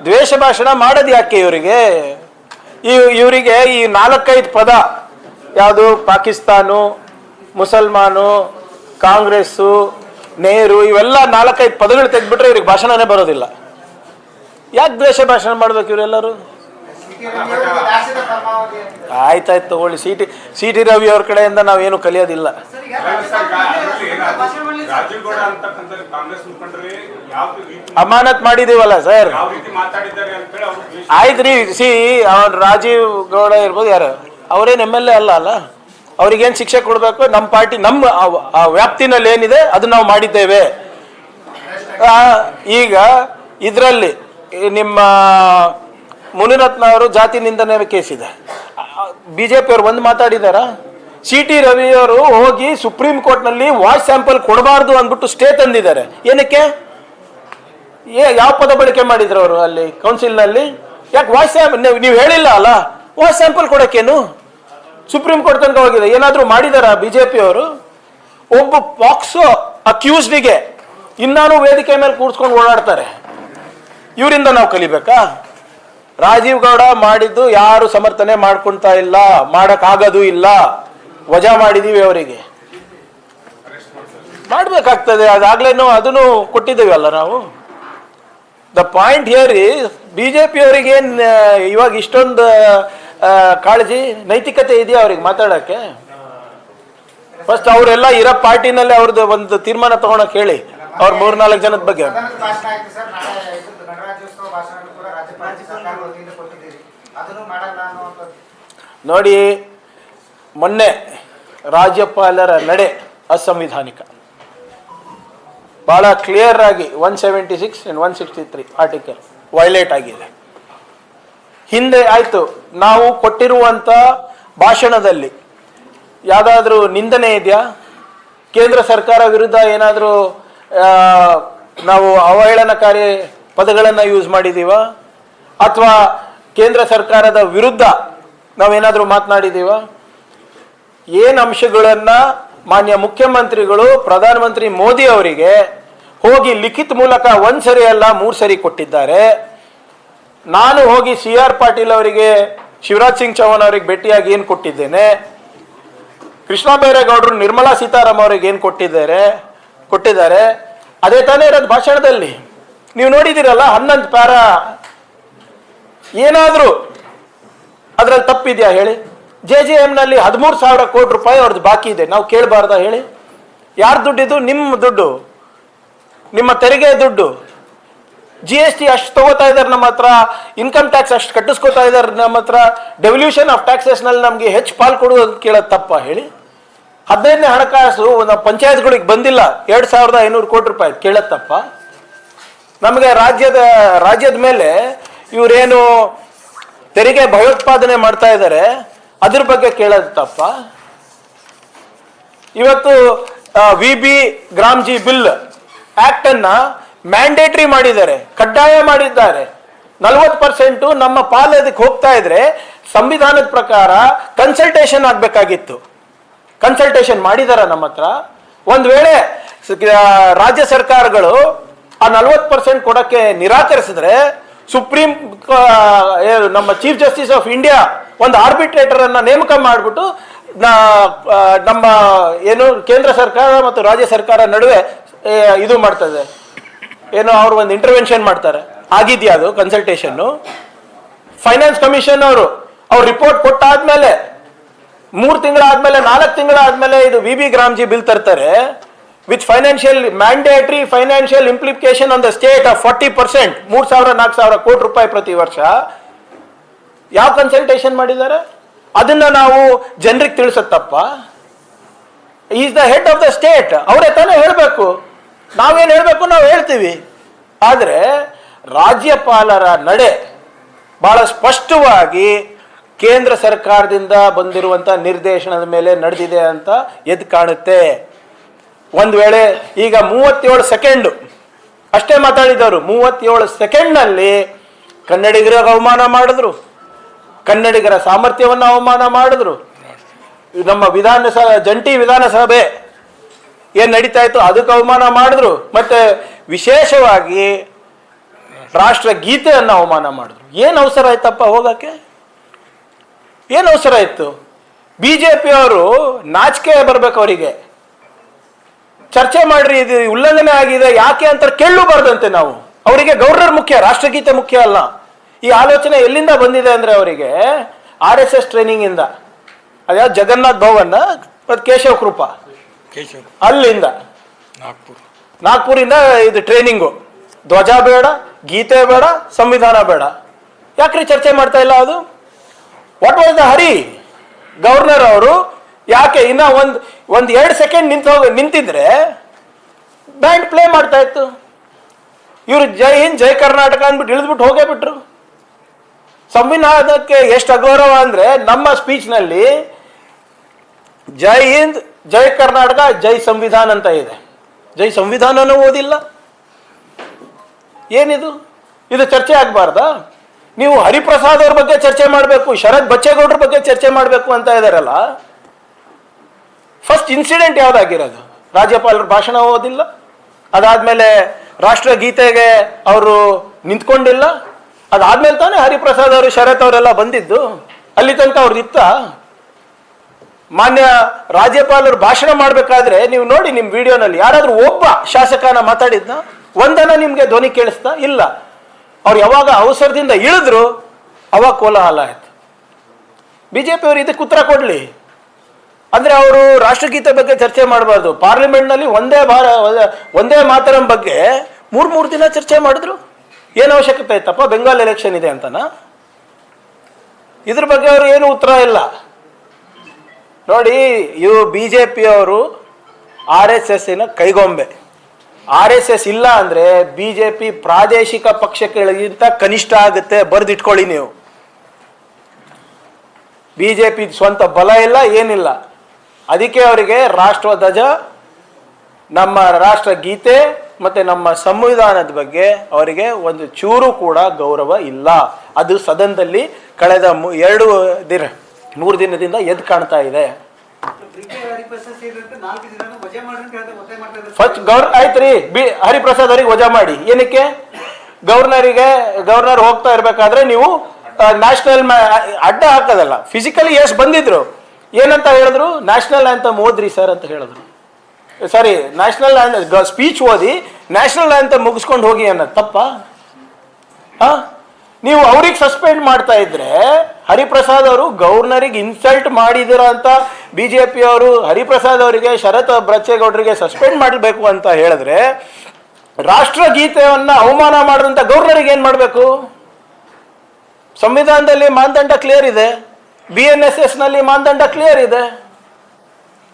ದ್ವೇಷ ಭಾಷಣ ಮಾಡೋದು ಯಾಕೆ ಇವರಿಗೆ? ಇವರಿಗೆ ಈ 4-5 ಪದ ಯಾವುದು ಪಾಕಿಸ್ತಾನು, ಮುಸಲ್ಮಾನು, ಕಾಂಗ್ರೆಸ್ಸು, ನೆಹರು, ಇವೆಲ್ಲ 4-5 ಪದಗಳು ತೆಗೆದ್ಬಿಟ್ರೆ ಇವ್ರಿಗೆ ಭಾಷಣನೇ ಬರೋದಿಲ್ಲ. ಯಾಕೆ ದ್ವೇಷ ಭಾಷಣ ಮಾಡ್ಬೇಕು ಇವರೆಲ್ಲರೂ? ಆಯ್ತಾಯ್ತು ತಗೊಳ್ಳಿ. ಸಿ ಟಿ ರವಿ ಅವ್ರ ಕಡೆಯಿಂದ ನಾವೇನು ಕಲಿಯೋದಿಲ್ಲ. ಅಮಾನತ್ ಮಾಡಿದೀವಲ್ಲ ಸರ್. ಆಯ್ತು ರೀ. ರಾಜೀವ್ ಗೌಡ ಇರ್ಬೋದು, ಯಾರು ಅವ್ರೇನು MLA ಅಲ್ಲ. ಅವ್ರಿಗೇನು ಶಿಕ್ಷೆ ಕೊಡಬೇಕು? ನಮ್ಮ ಪಾರ್ಟಿ ನಮ್ಮ ವ್ಯಾಪ್ತಿನಲ್ಲಿ ಏನಿದೆ ಅದು ನಾವು ಮಾಡಿದ್ದೇವೆ. ಈಗ ಇದರಲ್ಲಿ ನಿಮ್ಮ ಮುನಿರತ್ನ ಅವರು ಜಾತಿ ನಿಂದನೆ ಕೇಸಿದೆ. BJP ಅವರು ಒಂದು ಮಾತಾಡಿದಾರ? ಸಿ ಟಿ ರವಿ ಅವರು ಹೋಗಿ ಸುಪ್ರೀಂ ಕೋರ್ಟ್ನಲ್ಲಿ ವಾಯ್ಸ್ ಸ್ಯಾಂಪಲ್ ಕೊಡಬಾರ್ದು ಅಂದ್ಬಿಟ್ಟು ಸ್ಟೇ ತಂದಿದ್ದಾರೆ. ಏನಕ್ಕೆ? ಯಾವ ಪದ ಬಳಕೆ ಮಾಡಿದ್ರು ಅವರು ಅಲ್ಲಿ ಕೌನ್ಸಿಲ್ನಲ್ಲಿ? ಯಾಕೆ ವಾಯ್ಸ್ ಸ್ಯಾಂಪಲ್ ನೀವು ಹೇಳಿಲ್ಲ ಅಲ್ಲ? ವಾಯ್ಸ್ ಸ್ಯಾಂಪಲ್ ಕೊಡೋಕ್ಕೇನು? ಸುಪ್ರೀಂ ಕೋರ್ಟ್ ತನಕ ಹೋಗಿದೆ. ಏನಾದರೂ ಮಾಡಿದಾರ BJP ಅವರು? ಒಬ್ಬ ಪಾಕ್ಸೋ ಅಕ್ಯೂಸ್ಡ್ಗೆ ಇನ್ನಾನು ವೇದಿಕೆ ಮೇಲೆ ಕೂರಿಸ್ಕೊಂಡು ಓಡಾಡ್ತಾರೆ. ಇವರಿಂದ ನಾವು ಕಲಿಬೇಕಾ? ರಾಜೀವ್ ಗೌಡ ಮಾಡಿದ್ದು ಯಾರು ಸಮರ್ಥನೆ ಮಾಡ್ಕೊಳ್ತಾ ಇಲ್ಲ, ಮಾಡಕ್ಕಾಗೋದು ಇಲ್ಲ. ವಜಾ ಮಾಡಿದೀವಿ ಅವರಿಗೆ, ಮಾಡ್ಬೇಕಾಗ್ತದೆ. ಅದಾಗ್ಲೇನು ಅದನ್ನು ಕೊಟ್ಟಿದ್ದೇವಲ್ಲ ನಾವು. The point here is BJP ಅವರಿಗೇನ್ ಇವಾಗ ಇಷ್ಟೊಂದು ಕಾಳಜಿ, ನೈತಿಕತೆ ಇದೆಯಾ ಅವ್ರಿಗೆ ಮಾತಾಡಕ್ಕೆ? ಫಸ್ಟ್ ಅವರೆಲ್ಲ ಇರೋ ಪಾರ್ಟಿನಲ್ಲಿ ಅವ್ರದ್ದು ಒಂದು ತೀರ್ಮಾನ ತಗೊಳಕ್ ಹೇಳಿ, ಅವ್ರ 3-4 ಜನದ ಬಗ್ಗೆ. ನೋಡಿ, ಮೊನ್ನೆ ರಾಜ್ಯಪಾಲರ ನಡೆ ಅಸಂವಿಧಾನಿಕ, ಬಹಳ ಕ್ಲಿಯರ್ ಆಗಿ 176 and 163 ಆರ್ಟಿಕಲ್ ವೈಲೇಟ್ ಆಗಿದೆ. ಹಿಂದೆ ಆಯ್ತು, ನಾವು ಕೊಟ್ಟಿರುವಂತ ಭಾಷಣದಲ್ಲಿ ಯಾವ್ದಾದ್ರೂ ನಿಂದನೆ ಇದೆಯಾ? ಕೇಂದ್ರ ಸರ್ಕಾರ ವಿರುದ್ಧ ಏನಾದರೂ ನಾವು ಅವಹೇಳನಕಾರಿ ಪದಗಳನ್ನು ಯೂಸ್ ಮಾಡಿದೀವ? ಅಥವಾ ಕೇಂದ್ರ ಸರ್ಕಾರದ ವಿರುದ್ಧ ನಾವೇನಾದರೂ ಮಾತನಾಡಿದೀವ? ಏನು ಅಂಶಗಳನ್ನ ಮಾನ್ಯ ಮುಖ್ಯಮಂತ್ರಿಗಳು ಪ್ರಧಾನಮಂತ್ರಿ ಮೋದಿ ಅವರಿಗೆ ಹೋಗಿ ಲಿಖಿತ ಮೂಲಕ 1 ಸರಿ ಅಲ್ಲ 3 ಸರಿ ಕೊಟ್ಟಿದ್ದಾರೆ. ನಾನು ಹೋಗಿ CR ಪಾಟೀಲ್ ಅವರಿಗೆ, ಶಿವರಾಜ್ ಸಿಂಗ್ ಚೌಹಾಣ್ ಅವರಿಗೆ ಭೇಟಿಯಾಗಿ ಏನು ಕೊಟ್ಟಿದ್ದೇನೆ, ಕೃಷ್ಣ ಬೈರೇಗೌಡರು ನಿರ್ಮಲಾ ಸೀತಾರಾಮನ್ ಅವರಿಗೆ ಏನು ಕೊಟ್ಟಿದ್ದಾರೆ, ಅದೇ ತಾನೇ ಇರೋದು ಭಾಷಣದಲ್ಲಿ. ನೀವು ನೋಡಿದಿರಲ್ಲ 11 ಪ್ಯಾರ. ಏನಾದರೂ ಅದ್ರಲ್ಲಿ ತಪ್ಪಿದೆಯಾ ಹೇಳಿ? JJM ನಲ್ಲಿ 13,000 ಕೋಟಿ ರೂಪಾಯಿ ಅವ್ರದ್ದು ಬಾಕಿ ಇದೆ. ನಾವು ಕೇಳಬಾರ್ದ ಹೇಳಿ? ಯಾರ ದುಡ್ಡಿದು? ನಿಮ್ಮ ದುಡ್ಡು, ನಿಮ್ಮ ತೆರಿಗೆ ದುಡ್ಡು. GST ಅಷ್ಟು ತಗೋತಾ ಇದ್ದಾರೆ ನಮ್ಮ ಹತ್ರ, ಇನ್ಕಮ್ ಟ್ಯಾಕ್ಸ್ ಅಷ್ಟು ಕಟ್ಟಿಸ್ಕೋತಾ ಇದ್ದಾರೆ ನಮ್ಮ ಹತ್ರ. ಡೆವಲ್ಯೂಷನ್ ಆಫ್ ಟ್ಯಾಕ್ಸಸ್ ನಲ್ಲಿ ನಮ್ಗೆ ಹೆಚ್ಚು ಪಾಲ್ ಕೊಡುವುದು ಕೇಳೋದು ತಪ್ಪ ಹೇಳಿ? 15ನೇ ಹಣಕಾಸು ಪಂಚಾಯತ್ಗಳಿಗೆ ಬಂದಿಲ್ಲ 2,500 ಕೋಟಿ ರೂಪಾಯಿ, ಕೇಳೋದು ತಪ್ಪ? ನಮಗೆ ರಾಜ್ಯದ ಮೇಲೆ ಇವರೇನು ತೆರಿಗೆ ಭಯೋತ್ಪಾದನೆ ಮಾಡ್ತಾ ಇದ್ದಾರೆ ಅದ್ರ ಬಗ್ಗೆ ಕೇಳೋದು ತಪ್ಪ? ಇವತ್ತು VB ಗ್ರಾಮ್ಜಿ ಬಿಲ್ ಆಕ್ಟ್ ಅನ್ನ ಮ್ಯಾಂಡೇಟರಿ ಮಾಡಿದ್ದಾರೆ, ಕಡ್ಡಾಯ ಮಾಡಿದ್ದಾರೆ. 40% ನಮ್ಮ ಪಾಲು ಅದಕ್ಕೆ ಹೋಗ್ತಾ ಇದ್ರೆ ಸಂವಿಧಾನದ ಪ್ರಕಾರ ಕನ್ಸಲ್ಟೇಷನ್ ಆಗ್ಬೇಕಾಗಿತ್ತು. ಕನ್ಸಲ್ಟೇಷನ್ ಮಾಡಿದಾರ ನಮ್ಮ ಹತ್ರ? ಒಂದ್ ವೇಳೆ ರಾಜ್ಯ ಸರ್ಕಾರಗಳು ಆ 40% ಕೊಡಕ್ಕೆ ನಿರಾಕರಿಸಿದ್ರೆ ಸುಪ್ರೀಂ ನಮ್ಮ ಚೀಫ್ ಜಸ್ಟಿಸ್ ಆಫ್ ಇಂಡಿಯಾ ಒಂದು ಆರ್ಬಿಟ್ರೇಟರ್ ಅನ್ನ ನೇಮಕ ಮಾಡಿಬಿಟ್ಟು ನಮ್ಮ ಏನು ಕೇಂದ್ರ ಸರ್ಕಾರ ಮತ್ತು ರಾಜ್ಯ ಸರ್ಕಾರ ನಡುವೆ ಇದು ಮಾಡ್ತದೆ, ಏನೋ ಅವ್ರು ಒಂದು ಇಂಟರ್ವೆನ್ಷನ್ ಮಾಡ್ತಾರೆ. ಆಗಿದೆಯಾ ಅದು ಕನ್ಸಲ್ಟೇಷನ್? ಫೈನಾನ್ಸ್ ಕಮಿಷನ್ ಅವ್ರು ರಿಪೋರ್ಟ್ ಕೊಟ್ಟಾದ್ಮೇಲೆ 3 ತಿಂಗಳಾದ್ಮೇಲೆ 4 ತಿಂಗಳಾದ್ಮೇಲೆ ಇದು VB ಗ್ರಾಮ್ಜಿ ಬಿಲ್ ತರ್ತಾರೆ with mandatory financial implication on the state of 40%, 3,000-4,000 ಕೋಟಿ ರೂಪಾಯಿ ಪ್ರತಿ ವರ್ಷ. ಯಾವ ಕನ್ಸಲ್ಟೇಷನ್ ಮಾಡಿದ್ದಾರೆ? ಅದನ್ನ ನಾವು ಜನರಿಗೆ ತಿಳಿಸತ್ತಪ್ಪ? Is the head of the state, ಅವರೇ ತಾನೇ ಹೇಳಬೇಕು. ನಾವೇನು ಹೇಳಬೇಕು ನಾವು ಹೇಳ್ತೀವಿ. ಆದರೆ ರಾಜ್ಯಪಾಲರ ನಡೆ ಬಹಳ ಸ್ಪಷ್ಟವಾಗಿ ಕೇಂದ್ರ ಸರ್ಕಾರದಿಂದ ಬಂದಿರುವಂತಹ ನಿರ್ದೇಶನದ ಮೇಲೆ ನಡೆದಿದೆ ಅಂತ ಎದ್ದು ಕಾಣುತ್ತೆ. ಒಂದು ವೇಳೆ ಈಗ 37 ಸೆಕೆಂಡ್ ಅಷ್ಟೇ ಮಾತಾಡಿದವರು, 37 ಸೆಕೆಂಡ್ನಲ್ಲಿ ಕನ್ನಡಿಗರಿಗೆ ಅವಮಾನ ಮಾಡಿದ್ರು, ಕನ್ನಡಿಗರ ಸಾಮರ್ಥ್ಯವನ್ನು ಅವಮಾನ ಮಾಡಿದ್ರು. ನಮ್ಮ ಜಂಟಿ ವಿಧಾನಸಭೆ ಏನ್ ನಡೀತಾ ಇತ್ತು ಅದಕ್ಕೆ ಅವಮಾನ ಮಾಡಿದ್ರು. ಮತ್ತೆ ವಿಶೇಷವಾಗಿ ರಾಷ್ಟ್ರ ಗೀತೆಯನ್ನು ಅವಮಾನ ಮಾಡಿದ್ರು. ಏನು ಅವಸರ ಆಯ್ತಪ್ಪ ಹೋಗಕ್ಕೆ? ಏನು ಅವಸರ ಇತ್ತು? ಬಿಜೆಪಿಯವರು ನಾಚಿಕೆ ಬರ್ಬೇಕು ಅವರಿಗೆ. ಚರ್ಚೆ ಮಾಡ್ರಿ, ಇದು ಉಲ್ಲಂಘನೆ ಆಗಿದೆ ಯಾಕೆ ಅಂತ ಕೇಳಬಾರ್ದಂತೆ ನಾವು. ಅವರಿಗೆ ಗವರ್ನರ್ ಮುಖ್ಯ, ರಾಷ್ಟ್ರಗೀತೆ ಮುಖ್ಯ ಅಲ್ಲ. ಈ ಆಲೋಚನೆ ಎಲ್ಲಿಂದ ಬಂದಿದೆ ಅಂದ್ರೆ ಅವರಿಗೆ RSS ಟ್ರೈನಿಂಗ್ ಇಂದ. ಅದ್ಯಾವ ಜಗನ್ನಾಥ್ ಭವನ್ ಮತ್ತು ಕೇಶವ ಕೃಪಾ ಅಲ್ಲಿಂದ ನಾಗ್ಪುರಿಂದ ಇದು ಟ್ರೈನಿಂಗು. ಧ್ವಜ ಬೇಡ, ಗೀತೆ ಬೇಡ, ಸಂವಿಧಾನ ಬೇಡ. ಯಾಕ್ರಿ ಚರ್ಚೆ ಮಾಡ್ತಾ ಇಲ್ಲ ಅದು? What was the Hari? Governor ಅವರು ಯಾಕೆ ಇನ್ನ ಒಂದ್ 2 ಸೆಕೆಂಡ್ ನಿಂತಿದ್ರೆ ಬ್ಯಾಂಡ್ ಪ್ಲೇ ಮಾಡ್ತಾ ಇತ್ತು. ಇವರು ಜೈ ಹಿಂದ್ ಜೈ ಕರ್ನಾಟಕ ಅಂದ್ಬಿಟ್ಟು ಇಳಿದ್ಬಿಟ್ಟು ಹೋಗೇ ಬಿಟ್ರು. ಸಂವಿಧಾನಕ್ಕೆ ಎಷ್ಟು ಅಗೌರವ ಅಂದ್ರೆ ನಮ್ಮ ಸ್ಪೀಚ್ ನಲ್ಲಿ ಜೈ ಹಿಂದ್ ಜೈ ಕರ್ನಾಟಕ ಜೈ ಸಂವಿಧಾನ ಅಂತ ಇದೆ. ಜೈ ಸಂವಿಧಾನನೂ ಓದಿಲ್ಲ. ಏನಿದು? ಇದು ಚರ್ಚೆ ಆಗ್ಬಾರ್ದಾ? ನೀವು ಹರಿಪ್ರಸಾದ್ ಅವ್ರ ಬಗ್ಗೆ ಚರ್ಚೆ ಮಾಡಬೇಕು, ಶರತ್ ಬಚ್ಚೇಗೌಡ್ರ ಬಗ್ಗೆ ಚರ್ಚೆ ಮಾಡಬೇಕು ಅಂತ ಇದಾರಲ್ಲ. ಫಸ್ಟ್ ಇನ್ಸಿಡೆಂಟ್ ಯಾವ್ದಾಗಿರೋದು? ರಾಜ್ಯಪಾಲರ ಭಾಷಣ ಓದಿಲ್ಲ, ಅದಾದ್ಮೇಲೆ ರಾಷ್ಟ್ರಗೀತೆಗೆ ಅವರು ನಿಂತ್ಕೊಂಡಿಲ್ಲ, ಅದಾದ್ಮೇಲೆ ತಾನೇ ಹರಿಪ್ರಸಾದ್ ಅವರು ಶರತ್ ಅವರೆಲ್ಲ ಬಂದಿದ್ದು. ಅಲ್ಲಿ ತನಕ ಅವ್ರದ್ದು ಇತ್ತ? ಮಾನ್ಯ ರಾಜ್ಯಪಾಲರು ಭಾಷಣ ಮಾಡಬೇಕಾದ್ರೆ ನೀವು ನೋಡಿ, ನಿಮ್ಮ ವಿಡಿಯೋನಲ್ಲಿ ಯಾರಾದ್ರೂ ಒಬ್ಬ ಶಾಸಕನ ಮಾತಾಡಿದ್ನ? ಒಂದನ ನಿಮ್ಗೆ ಧ್ವನಿ ಕೇಳಿಸ್ತಾ? ಇಲ್ಲ. ಅವ್ರು ಯಾವಾಗ ಅವಸರದಿಂದ ಇಳಿದ್ರು ಅವಾಗ ಕೋಲಾಹಲ ಆಯ್ತು. ಬಿಜೆಪಿ ಅವರು ಇದಕ್ಕೆ ಉತ್ತರ ಕೊಡ್ಲಿ. ಅಂದ್ರೆ ಅವರು ರಾಷ್ಟ್ರಗೀತೆ ಬಗ್ಗೆ ಚರ್ಚೆ ಮಾಡಬಾರ್ದು. ಪಾರ್ಲಿಮೆಂಟ್ನಲ್ಲಿ ಒಂದೇ ಮಾತರಂ ಬಗ್ಗೆ ಮೂರು ದಿನ ಚರ್ಚೆ ಮಾಡಿದ್ರು. ಏನು ಅವಶ್ಯಕತೆ ಇತ್ತಪ್ಪ? ಬೆಂಗಾಲ್ ಎಲೆಕ್ಷನ್ ಇದೆ ಅಂತನಾ? ಇದ್ರ ಬಗ್ಗೆ ಅವರು ಏನು ಉತ್ತರ ಇಲ್ಲ. ನೋಡಿ, ಇವು ಬಿಜೆಪಿಯವರು RSSನ ಕೈಗೊಂಬೆ. RSS ಇಲ್ಲ ಅಂದ್ರೆ ಬಿಜೆಪಿ ಪ್ರಾದೇಶಿಕ ಪಕ್ಷಗಳಿಗಿಂತ ಕನಿಷ್ಠ ಆಗುತ್ತೆ. ಬರೆದಿಟ್ಕೊಳ್ಳಿ ನೀವು. ಬಿಜೆಪಿ ಸ್ವಂತ ಬಲ ಇಲ್ಲ, ಏನಿಲ್ಲ. ಅದಕ್ಕೆ ಅವರಿಗೆ ರಾಷ್ಟ್ರಧ್ವಜ, ನಮ್ಮ ರಾಷ್ಟ್ರ ಗೀತೆ ಮತ್ತೆ ನಮ್ಮ ಸಂವಿಧಾನದ ಬಗ್ಗೆ ಅವರಿಗೆ ಒಂದು ಚೂರು ಕೂಡ ಗೌರವ ಇಲ್ಲ. ಅದು ಸದನದಲ್ಲಿ ಕಳೆದ 3 ದಿನದಿಂದ ಎದ್ದು ಕಾಣ್ತಾ ಇದೆ. ಫಸ್ಟ್ ಆಯ್ತ್ರಿ, ಹರಿಪ್ರಸಾದ್ ಅವರಿಗೆ ವಜಾ ಮಾಡಿ. ಏನಕ್ಕೆ? ಗವರ್ನರ್ ಹೋಗ್ತಾ ಇರ್ಬೇಕಾದ್ರೆ ನೀವು ನ್ಯಾಷನಲ್ ಅಡ್ಡ ಹಾಕೋದಲ್ಲ. ಫಿಸಿಕಲಿ ಎಷ್ಟು ಬಂದಿದ್ರು, ಏನಂತ ಹೇಳಿದ್ರು? ನ್ಯಾಷನಲ್ ಆಂಥಮ್ ಓದ್ರಿ ಸರ್ ಅಂತ ಹೇಳಿದ್ರು. ಸಾರಿ, ನ್ಯಾಷನಲ್ ಸ್ಪೀಚ್ ಓದಿ ನ್ಯಾಷನಲ್ ಆಂಥಮ್ ಮುಗಿಸ್ಕೊಂಡು ಹೋಗಿ ಅನ್ನೋದು ತಪ್ಪ? ನೀವು ಅವ್ರಿಗೆ ಸಸ್ಪೆಂಡ್ ಮಾಡ್ತಾ ಇದ್ರೆ, ಹರಿಪ್ರಸಾದ್ ಅವರು ಗವರ್ನರಿಗೆ ಇನ್ಸಲ್ಟ್ ಮಾಡಿದಿರ ಅಂತ ಬಿಜೆಪಿ ಅವರು ಹರಿಪ್ರಸಾದ್ ಅವರಿಗೆ, ಶರತ್ ಬಚ್ಚೇಗೌಡರಿಗೆ ಸಸ್ಪೆಂಡ್ ಮಾಡಬೇಕು ಅಂತ ಹೇಳಿದ್ರೆ, ರಾಷ್ಟ್ರಗೀತೆಯನ್ನ ಅವಮಾನ ಮಾಡಿದಂತ ಗವರ್ನರಿಗೆ ಏನ್ ಮಾಡಬೇಕು? ಸಂವಿಧಾನದಲ್ಲಿ ಮಾನದಂಡ ಕ್ಲಿಯರ್ ಇದೆ, BNSS ನಲ್ಲಿ ಮಾನದಂಡ ಕ್ಲಿಯರ್ ಇದೆ.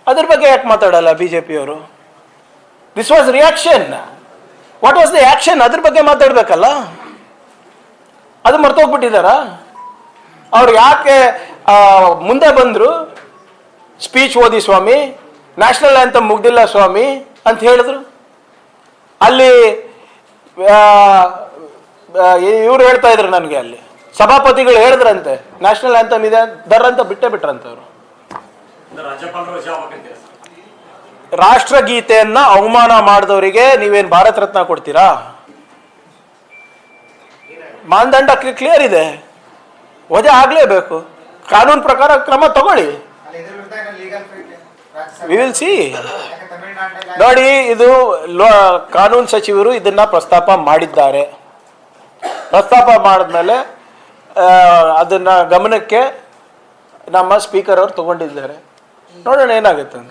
ಅದ್ರ ಬಗ್ಗೆ ಯಾಕೆ ಮಾತಾಡಲ್ಲ ಬಿಜೆಪಿಯವರು? This was reaction. What was the action? ಅದ್ರ ಬಗ್ಗೆ ಮಾತಾಡ್ಬೇಕಲ್ಲ. ಅದು ಮರ್ತೋಗ್ಬಿಟ್ಟಿದಾರ? ಅವ್ರು ಯಾಕೆ ಮುಂದೆ ಬಂದ್ರು? ಸ್ಪೀಚ್ ಓದಿ ಸ್ವಾಮಿ, ನ್ಯಾಷನಲ್ ಆಂಥಮ್ ಮುಗ್ದಿಲ್ಲ ಸ್ವಾಮಿ ಅಂತ ಹೇಳಿದ್ರು. ಅಲ್ಲಿ ಇವ್ರು ಹೇಳ್ತಾ ಇದ್ರು ನನಗೆ, ಅಲ್ಲಿ ಸಭಾಪತಿಗಳು ಹೇಳಿದ್ರಂತೆ ನ್ಯಾಷನಲ್ ಆಂಥಮ್ ಇದೆ ಅಂತ ಬಿಟ್ರಂತೆ ಅವರು. ರಾಷ್ಟ್ರಗೀತೆಯನ್ನ ಅವಮಾನ ಮಾಡಿದವರಿಗೆ ನೀವೇನ್ ಭಾರತ ರತ್ನ ಕೊಡ್ತೀರಾ? ಮಾನದಂಡ ಕ್ಲಿಯರ್ ಇದೆ, ವಜಾ ಆಗ್ಲೇಬೇಕು. ಕಾನೂನು ಪ್ರಕಾರ ಕ್ರಮ ತಗೊಳ್ಳಿ. We will see. ನೋಡಿ, ಇದು ಕಾನೂನು ಸಚಿವರು ಇದನ್ನ ಪ್ರಸ್ತಾಪ ಮಾಡಿದ್ದಾರೆ. ಪ್ರಸ್ತಾಪ ಮಾಡಿದ್ಮೇಲೆ ಅದನ್ನ ಗಮನಕ್ಕೆ ನಮ್ಮ ಸ್ಪೀಕರ್ ಅವರು ತಗೊಂಡಿದ್ದಾರೆ. ನೋಡೋಣ ಏನಾಗುತ್ತೆ ಅಂತ.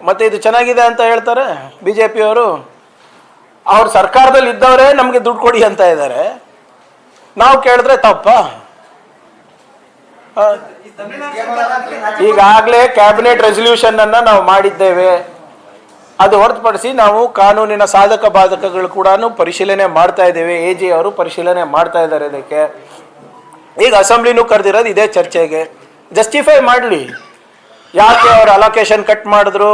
ಮತ್ತೆ ಇದು ಚೆನ್ನಾಗಿದೆ ಅಂತ ಹೇಳ್ತಾರೆ ಬಿಜೆಪಿ ಅವರು. ಅವ್ರ ಸರ್ಕಾರದಲ್ಲಿ ಇದ್ದವರೇ ನಮ್ಗೆ ದುಡ್ಡು ಕೊಡಿ ಅಂತ ಇದ್ದಾರೆ. ನಾವು ಕೇಳಿದ್ರೆ ತಪ್ಪ? ಈಗಾಗಲೇ ಕ್ಯಾಬಿನೆಟ್ ರೆಸಲ್ಯೂಷನ್ ಅನ್ನ ನಾವು ಮಾಡಿದ್ದೇವೆ. ಅದು ಹೊರತುಪಡಿಸಿ ನಾವು ಕಾನೂನಿನ ಸಾಧಕ ಬಾಧಕಗಳು ಕೂಡ ಪರಿಶೀಲನೆ ಮಾಡ್ತಾ ಇದ್ದೇವೆ. AG ಅವರು ಪರಿಶೀಲನೆ ಮಾಡ್ತಾ ಇದ್ದಾರೆ ಇದಕ್ಕೆ. ಈಗ ಅಸೆಂಬ್ಲಿನೂ ಕರೆದಿರೋದು ಇದೇ ಚರ್ಚೆಗೆ. ಜಸ್ಟಿಫೈ ಮಾಡಲಿ, ಯಾಕೆ ಅವರು ಅಲೋಕೇಶನ್ ಕಟ್ ಮಾಡಿದ್ರು,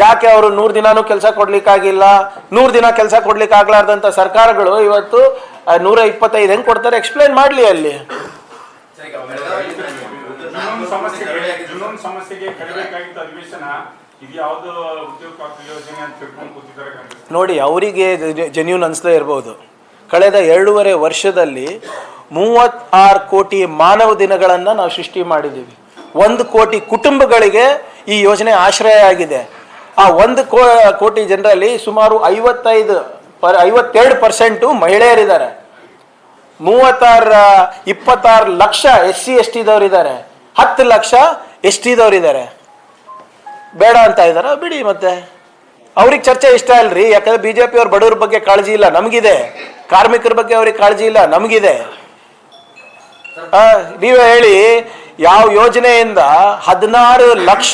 ಯಾಕೆ ಅವರು 100 ದಿನಾನೂ ಕೆಲಸ ಕೊಡ್ಲಿಕ್ಕಾಗಿಲ್ಲ. 100 ದಿನ ಕೆಲಸ ಕೊಡ್ಲಿಕ್ಕೆ ಆಗ್ಲಾರ್ದಂತ ಸರ್ಕಾರಗಳು ಇವತ್ತು 125 ಹೆಂಗ್ ಕೊಡ್ತಾರೆ? ಎಕ್ಸ್ಪ್ಲೈನ್ ಮಾಡ್ಲಿ ಅಲ್ಲಿ. ಜುನೂನ್ ಸಮಸ್ಯೆಗೆ ಕಡಿಬೇಕಾಗಿತ್ತು ಅಧಿವೇಶನ ಇದು ಯಾವ್ದು ಉದ್ಯೋಗ ಖಾತ್ರಿ ಯೋಜನೆ ಅಂತ ತಿಳ್ಕೊಂಡು ಕೂತಿದ್ದಾರೆ ಕಾಂಗ್ರೆಸ್. ನೋಡಿ, ಅವರಿಗೆ ಜೆನ್ಯೂನ್ ಅನಿಸ್ಲೇ ಇರ್ಬೋದು. ಕಳೆದ 2.5 ವರ್ಷದಲ್ಲಿ 36 ಕೋಟಿ ಮಾನವ ದಿನಗಳನ್ನು ನಾವು ಸೃಷ್ಟಿ ಮಾಡಿದ್ದೀವಿ. 1 ಕೋಟಿ ಕುಟುಂಬಗಳಿಗೆ ಈ ಯೋಜನೆ ಆಶ್ರಯ ಆಗಿದೆ. ಆ 1 ಕೋಟಿ ಜನರಲ್ಲಿ ಸುಮಾರು 52% ಮಹಿಳೆಯರಿದ್ದಾರೆ. 26 ಲಕ್ಷ SC/ST ದವರಿದ್ದಾರೆ. 10 ಲಕ್ಷ ST ದವರಿದ್ದಾರೆ. ಬೇಡ ಅಂತ ಇದ್ದಾರ, ಬಿಡಿ. ಮತ್ತೆ ಅವ್ರಿಗೆ ಚರ್ಚೆ ಇಷ್ಟ ಅಲ್ರಿ, ಯಾಕಂದ್ರೆ BJP ಅವ್ರ ಬಡವ್ರ ಬಗ್ಗೆ ಕಾಳಜಿ ಇಲ್ಲ, ನಮಗಿದೆ. ಕಾರ್ಮಿಕರ ಬಗ್ಗೆ ಅವ್ರಿಗೆ ಕಾಳಜಿ ಇಲ್ಲ, ನಮಗಿದೆ. ನೀವೇ ಹೇಳಿ, ಯಾವ ಯೋಜನೆಯಿಂದ 16 ಲಕ್ಷ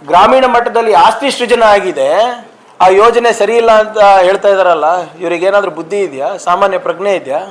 ಗ್ರಾಮೀಣ ಮಟ್ಟದಲ್ಲಿ ಆಸ್ತಿ ಸೃಜನೆ ಆಗಿದೆ, ಆ ಯೋಜನೆ ಸರಿ ಇಲ್ಲ ಅಂತ ಹೇಳ್ತಾ ಇದಾರಲ್ಲ, ಇವ್ರಿಗೇನಾದ್ರೂ ಬುದ್ಧಿ ಇದೆಯಾ? ಸಾಮಾನ್ಯ ಪ್ರಜ್ಞೆ ಇದೆಯಾ?